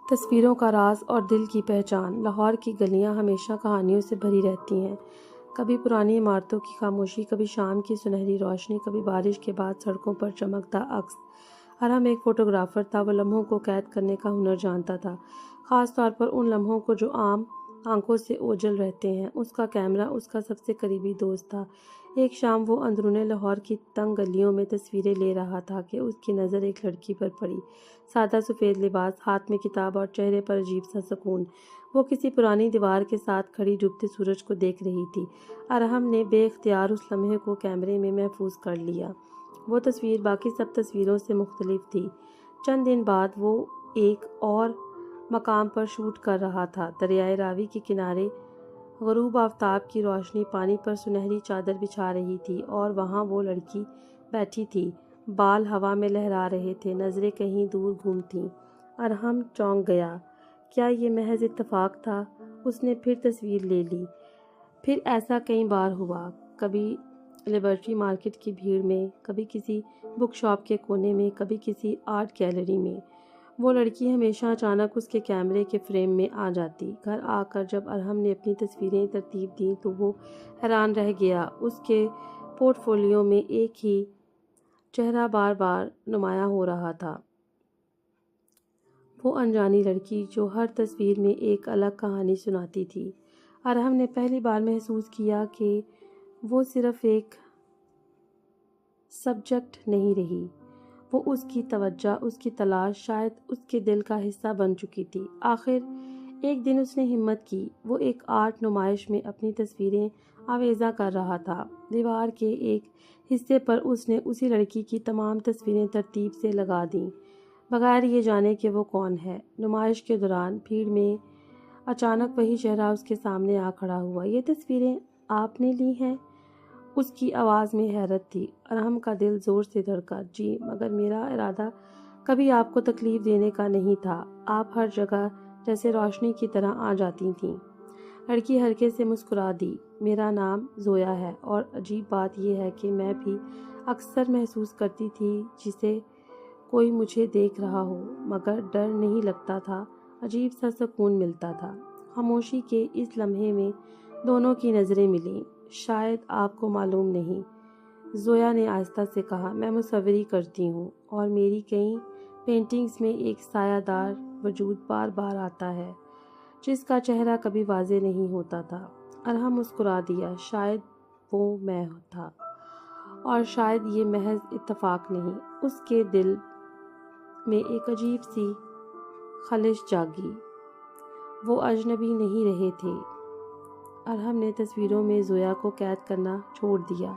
تصویروں کا راز اور دل کی پہچان۔ لاہور کی گلیاں ہمیشہ کہانیوں سے بھری رہتی ہیں، کبھی پرانی عمارتوں کی خاموشی، کبھی شام کی سنہری روشنی، کبھی بارش کے بعد سڑکوں پر چمکتا عکس۔ ارحم ایک فوٹوگرافر تھا، وہ لمحوں کو قید کرنے کا ہنر جانتا تھا، خاص طور پر ان لمحوں کو جو عام آنکھوں سے اوجھل رہتے ہیں۔ اس کا کیمرہ اس کا سب سے قریبی دوست تھا۔ ایک شام وہ اندرون لاہور کی تنگ گلیوں میں تصویریں لے رہا تھا کہ اس کی نظر ایک لڑکی پر پڑی، سادہ سفید لباس، ہاتھ میں کتاب اور چہرے پر عجیب سا سکون۔ وہ کسی پرانی دیوار کے ساتھ کھڑی ڈوبتے سورج کو دیکھ رہی تھی۔ ارحم نے بے اختیار اس لمحے کو کیمرے میں محفوظ کر لیا۔ وہ تصویر باقی سب تصویروں سے مختلف تھی۔ چند دن بعد وہ ایک اور مقام پر شوٹ کر رہا تھا۔ دریائے راوی کے کنارے غروب آفتاب کی روشنی پانی پر سنہری چادر بچھا رہی تھی اور وہاں وہ لڑکی بیٹھی تھی، بال ہوا میں لہرا رہے تھے، نظریں کہیں دور گم تھیں۔ ارحم چونک گیا۔ کیا یہ محض اتفاق تھا؟ اس نے پھر تصویر لے لی۔ پھر ایسا کئی بار ہوا، کبھی لبرٹی مارکیٹ کی بھیڑ میں، کبھی کسی بک شاپ کے کونے میں، کبھی کسی آرٹ گیلری میں۔ وہ لڑکی ہمیشہ اچانک اس کے کیمرے کے فریم میں آ جاتی۔ گھر آ کر جب ارحم نے اپنی تصویریں ترتیب دیں تو وہ حیران رہ گیا۔ اس کے پورٹ فولیو میں ایک ہی چہرہ بار بار نمایاں ہو رہا تھا، وہ انجانی لڑکی جو ہر تصویر میں ایک الگ کہانی سناتی تھی۔ ارحم نے پہلی بار محسوس کیا کہ وہ صرف ایک سبجیکٹ نہیں رہی، وہ اس کی توجہ، اس کی تلاش، شاید اس کے دل کا حصہ بن چکی تھی۔ آخر ایک دن اس نے ہمت کی۔ وہ ایک آرٹ نمائش میں اپنی تصویریں آویزاں کر رہا تھا۔ دیوار کے ایک حصے پر اس نے اسی لڑکی کی تمام تصویریں ترتیب سے لگا دیں، بغیر یہ جانے کہ وہ کون ہے۔ نمائش کے دوران بھیڑ میں اچانک وہی چہرہ اس کے سامنے آ کھڑا ہوا۔ یہ تصویریں آپ نے لی ہیں؟ اس کی آواز میں حیرت تھی۔ ارحم کا دل زور سے دھڑکا۔ جی، مگر میرا ارادہ کبھی آپ کو تکلیف دینے کا نہیں تھا۔ آپ ہر جگہ جیسے روشنی کی طرح آ جاتی تھیں۔ لڑکی ہلکے سے مسکرا دی۔ میرا نام زویا ہے، اور عجیب بات یہ ہے کہ میں بھی اکثر محسوس کرتی تھی جیسے کوئی مجھے دیکھ رہا ہو، مگر ڈر نہیں لگتا تھا، عجیب سا سکون ملتا تھا۔ خاموشی کے اس لمحے میں دونوں کی نظریں ملیں۔ شاید آپ کو معلوم نہیں، زویا نے آہستہ سے کہا، میں مصوری کرتی ہوں، اور میری کئی پینٹنگز میں ایک سایہ دار وجود بار بار آتا ہے، جس کا چہرہ کبھی واضح نہیں ہوتا تھا۔ ارحم مسکرا دیا۔ شاید وہ میں تھا، اور شاید یہ محض اتفاق نہیں۔ اس کے دل میں ایک عجیب سی خلش جاگی۔ وہ اجنبی نہیں رہے تھے۔ ارحم نے تصویروں میں زویا کو قید کرنا چھوڑ دیا۔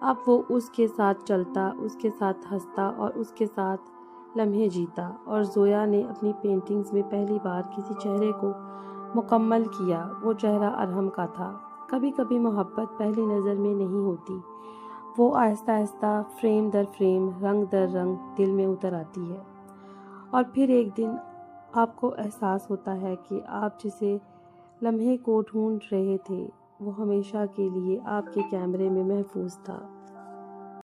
اب وہ اس کے ساتھ چلتا، اس کے ساتھ ہنستا اور اس کے ساتھ لمحے جیتا، اور زویا نے اپنی پینٹنگز میں پہلی بار کسی چہرے کو مکمل کیا۔ وہ چہرہ ارحم کا تھا۔ کبھی کبھی محبت پہلی نظر میں نہیں ہوتی، وہ آہستہ آہستہ، فریم در فریم، رنگ در رنگ دل میں اتر آتی ہے، اور پھر ایک دن آپ کو احساس ہوتا ہے کہ آپ جسے لمحے کو ڈھونڈ رہے تھے وہ ہمیشہ کے لیے آپ کے کیمرے میں محفوظ تھا۔